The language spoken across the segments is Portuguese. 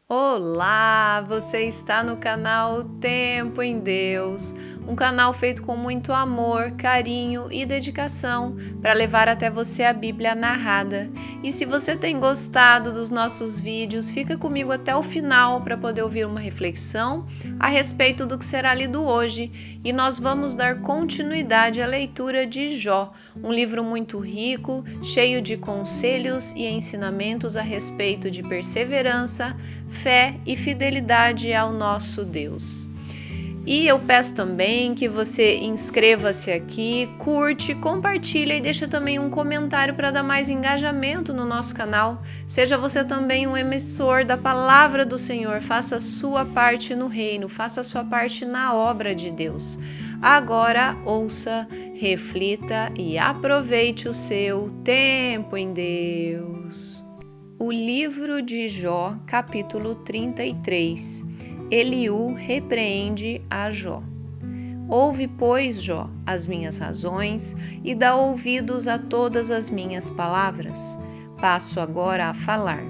Olá, você está no canal Tempo em Deus, um canal feito com muito amor, carinho e dedicação para levar até você a Bíblia narrada. E se você tem gostado dos nossos vídeos, fica comigo até o final para poder ouvir uma reflexão a respeito do que será lido hoje. E nós vamos dar continuidade à leitura de Jó, um livro muito rico, cheio de conselhos e ensinamentos a respeito de perseverança, fé e fidelidade ao nosso Deus. E eu peço também que você inscreva-se aqui, curte, compartilha e deixa também um comentário para dar mais engajamento no nosso canal. Seja você também um emissor da palavra do Senhor, faça a sua parte no reino, faça a sua parte na obra de Deus. Agora ouça, reflita e aproveite o seu tempo em Deus. O livro de Jó, capítulo 33. Eliú repreende a Jó. Ouve, pois, Jó, as minhas razões e dá ouvidos a todas as minhas palavras. Passo agora a falar.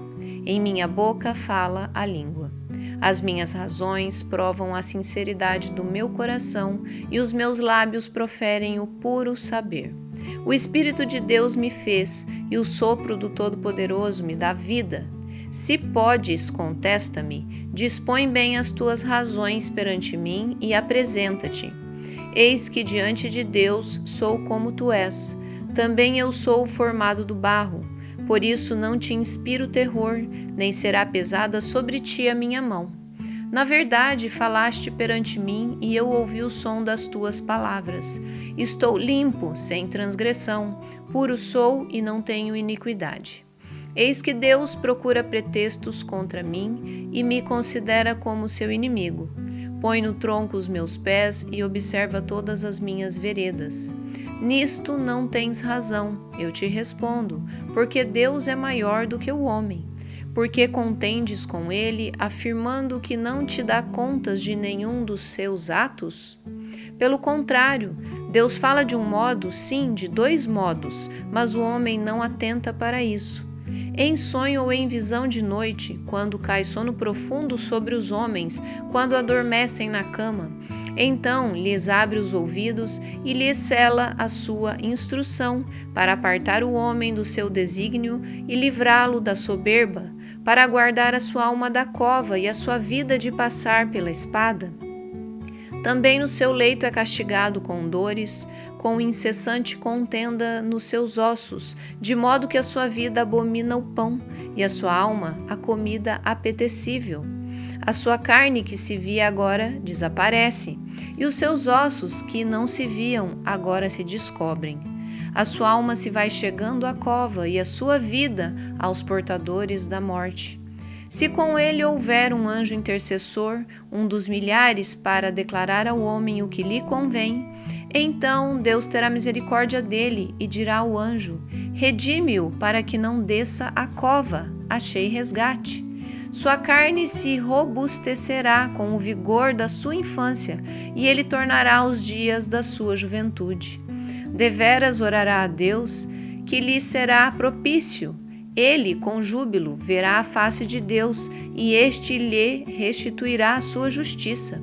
Em minha boca fala a língua. As minhas razões provam a sinceridade do meu coração e os meus lábios proferem o puro saber. O Espírito de Deus me fez e o sopro do Todo-Poderoso me dá vida. Se podes, contesta-me, dispõe bem as tuas razões perante mim e apresenta-te. Eis que diante de Deus sou como tu és, também eu sou formado do barro. Por isso não te inspiro terror, nem será pesada sobre ti a minha mão. Na verdade, falaste perante mim e eu ouvi o som das tuas palavras. Estou limpo, sem transgressão, puro sou e não tenho iniquidade. Eis que Deus procura pretextos contra mim e me considera como seu inimigo. Põe no tronco os meus pés e observa todas as minhas veredas. Nisto não tens razão, eu te respondo, porque Deus é maior do que o homem. Porque contendes com ele, afirmando que não te dá contas de nenhum dos seus atos? Pelo contrário, Deus fala de um modo, sim, de dois modos, mas o homem não atenta para isso. Em sonho ou em visão de noite, quando cai sono profundo sobre os homens, quando adormecem na cama, então lhes abre os ouvidos e lhes cela a sua instrução, para apartar o homem do seu desígnio e livrá-lo da soberba, para guardar a sua alma da cova e a sua vida de passar pela espada. Também no seu leito é castigado com dores, com incessante contenda nos seus ossos, de modo que a sua vida abomina o pão e a sua alma a comida apetecível. A sua carne que se via agora desaparece, e os seus ossos que não se viam agora se descobrem. A sua alma se vai chegando à cova e a sua vida aos portadores da morte. Se com ele houver um anjo intercessor, um dos milhares, para declarar ao homem o que lhe convém, então Deus terá misericórdia dele e dirá ao anjo: redime-o para que não desça à cova, achei resgate. Sua carne se robustecerá com o vigor da sua infância e ele tornará os dias da sua juventude. Deveras orará a Deus, que lhe será propício. Ele, com júbilo, verá a face de Deus e este lhe restituirá a sua justiça.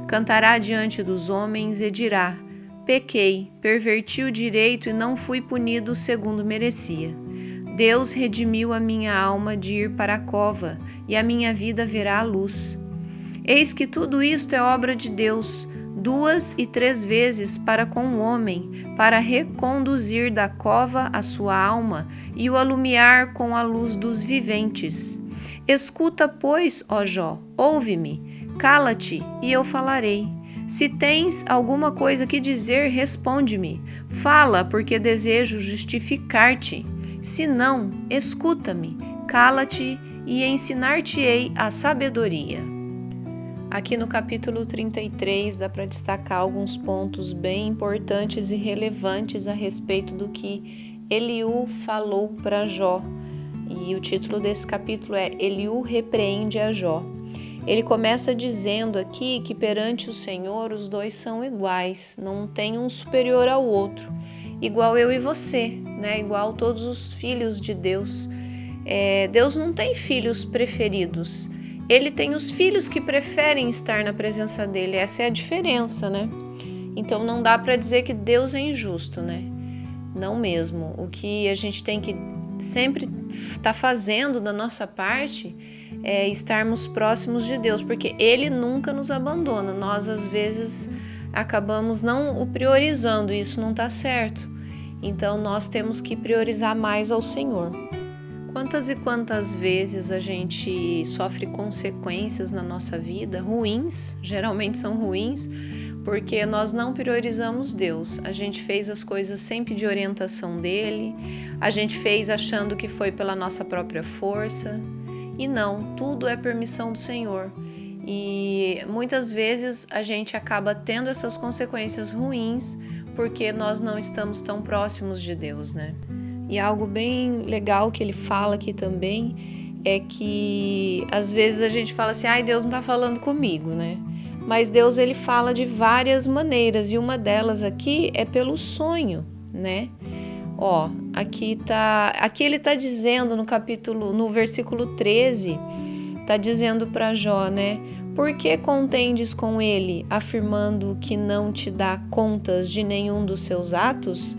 Cantará diante dos homens e dirá: pequei, perverti o direito e não fui punido segundo merecia. Deus redimiu a minha alma de ir para a cova e a minha vida verá a luz. Eis que tudo isto é obra de Deus, 2 e 3 vezes para com o homem, para reconduzir da cova a sua alma e o alumiar com a luz dos viventes. Escuta, pois, ó Jó, ouve-me, cala-te e eu falarei. Se tens alguma coisa que dizer, responde-me. Fala, porque desejo justificar-te. Se não, escuta-me, cala-te e ensinar-te-ei a sabedoria. Aqui no capítulo 33 dá para destacar alguns pontos bem importantes e relevantes a respeito do que Eliú falou para Jó. E o título desse capítulo é Eliú repreende a Jó. Ele começa dizendo aqui que perante o Senhor os dois são iguais, não tem um superior ao outro, igual eu e você, né? Igual todos os filhos de Deus. Deus não tem filhos preferidos. ele tem os filhos que preferem estar na presença dele. Essa é a diferença, né? Então não dá para dizer que Deus é injusto, né? Não mesmo. O que a gente tem que sempre estar fazendo da nossa parte é estarmos próximos de Deus, porque Ele nunca nos abandona. Nós, às vezes, acabamos não o priorizando, e isso não está certo. Então, nós temos que priorizar mais ao Senhor. Quantas e quantas vezes a gente sofre consequências na nossa vida ruins, geralmente são ruins, porque nós não priorizamos Deus. A gente fez as coisas sem pedir orientação dele, a gente fez achando que foi pela nossa própria força, e não, tudo é permissão do Senhor. E muitas vezes a gente acaba tendo essas consequências ruins porque nós não estamos tão próximos de Deus, né? E algo bem legal que ele fala aqui também é que às vezes a gente fala assim, ai, Deus não tá falando comigo, né? Mas Deus, ele fala de várias maneiras, e uma delas aqui é pelo sonho, né? Ó, aqui ele tá dizendo no versículo 13, tá dizendo para Jó, né? Por que contendes com ele, afirmando que não te dá contas de nenhum dos seus atos?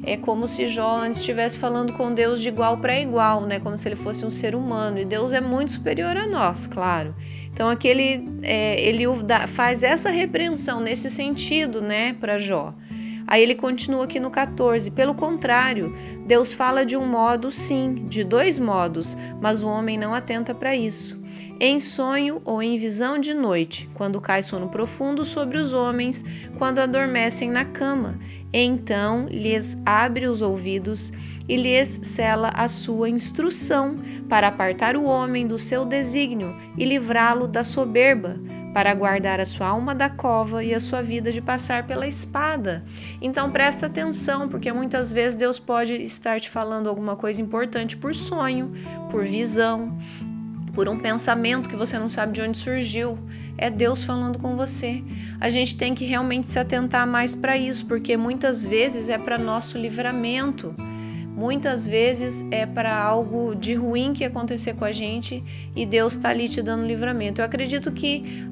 É como se Jó antes estivesse falando com Deus de igual para igual, né? Como se ele fosse um ser humano. E Deus é muito superior a nós, claro. Então aqui ele faz essa repreensão nesse sentido, né, para Jó. Aí ele continua aqui no 14. Pelo contrário, Deus fala de um modo, sim, de dois modos, mas o homem não atenta para isso. Em sonho ou em visão de noite, quando cai sono profundo sobre os homens, quando adormecem na cama. Então lhes abre os ouvidos e lhes sela a sua instrução, para apartar o homem do seu desígnio e livrá-lo da soberba, para guardar a sua alma da cova e a sua vida de passar pela espada. Então presta atenção, porque muitas vezes Deus pode estar te falando alguma coisa importante por sonho, por visão, por um pensamento que você não sabe de onde surgiu. É Deus falando com você. A gente tem que realmente se atentar mais para isso, porque muitas vezes é para nosso livramento. Muitas vezes é para algo de ruim que acontecer com a gente e Deus está ali te dando livramento. Eu acredito que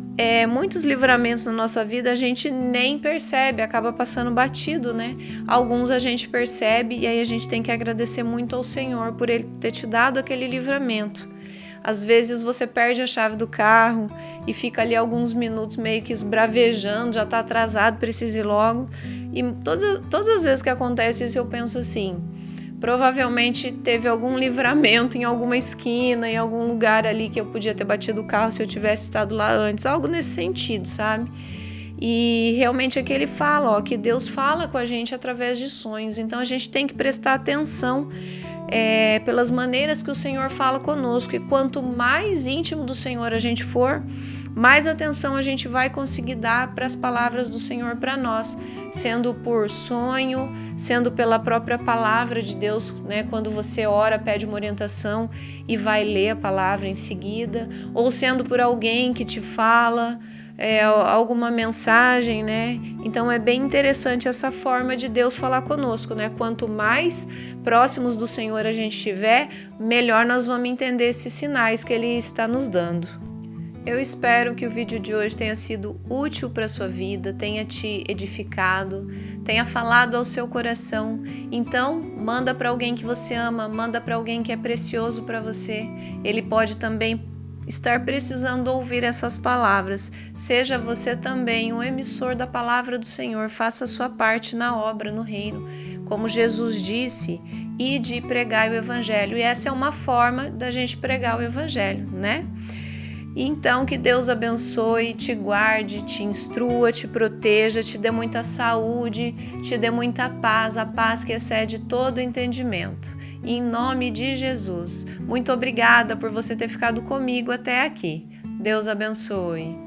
muitos livramentos na nossa vida a gente nem percebe, acaba passando batido, né? Alguns a gente percebe e aí a gente tem que agradecer muito ao Senhor por Ele ter te dado aquele livramento. Às vezes você perde a chave do carro e fica ali alguns minutos meio que esbravejando, já está atrasado, precisa ir logo. E todas as vezes que acontece isso eu penso assim, provavelmente teve algum livramento em alguma esquina, em algum lugar ali que eu podia ter batido o carro se eu tivesse estado lá antes, algo nesse sentido, sabe? E realmente aqui ele fala, que Deus fala com a gente através de sonhos, então a gente tem que prestar atenção pelas maneiras que o Senhor fala conosco, e quanto mais íntimo do Senhor a gente for, mais atenção a gente vai conseguir dar para as palavras do Senhor para nós, sendo por sonho, sendo pela própria palavra de Deus, né? Quando você ora, pede uma orientação e vai ler a palavra em seguida, ou sendo por alguém que te fala alguma mensagem, né? Então é bem interessante essa forma de Deus falar conosco, né? Quanto mais próximos do Senhor a gente estiver, melhor nós vamos entender esses sinais que Ele está nos dando. Eu espero que o vídeo de hoje tenha sido útil para a sua vida, tenha te edificado, tenha falado ao seu coração. Então, manda para alguém que você ama, manda para alguém que é precioso para você. Ele pode também estar precisando ouvir essas palavras. Seja você também um emissor da palavra do Senhor, faça a sua parte na obra, no reino. Como Jesus disse, ide e pregai o evangelho. E essa é uma forma da gente pregar o evangelho, né? Então, que Deus abençoe, te guarde, te instrua, te proteja, te dê muita saúde, te dê muita paz, a paz que excede todo entendimento. Em nome de Jesus. Muito obrigada por você ter ficado comigo até aqui. Deus abençoe.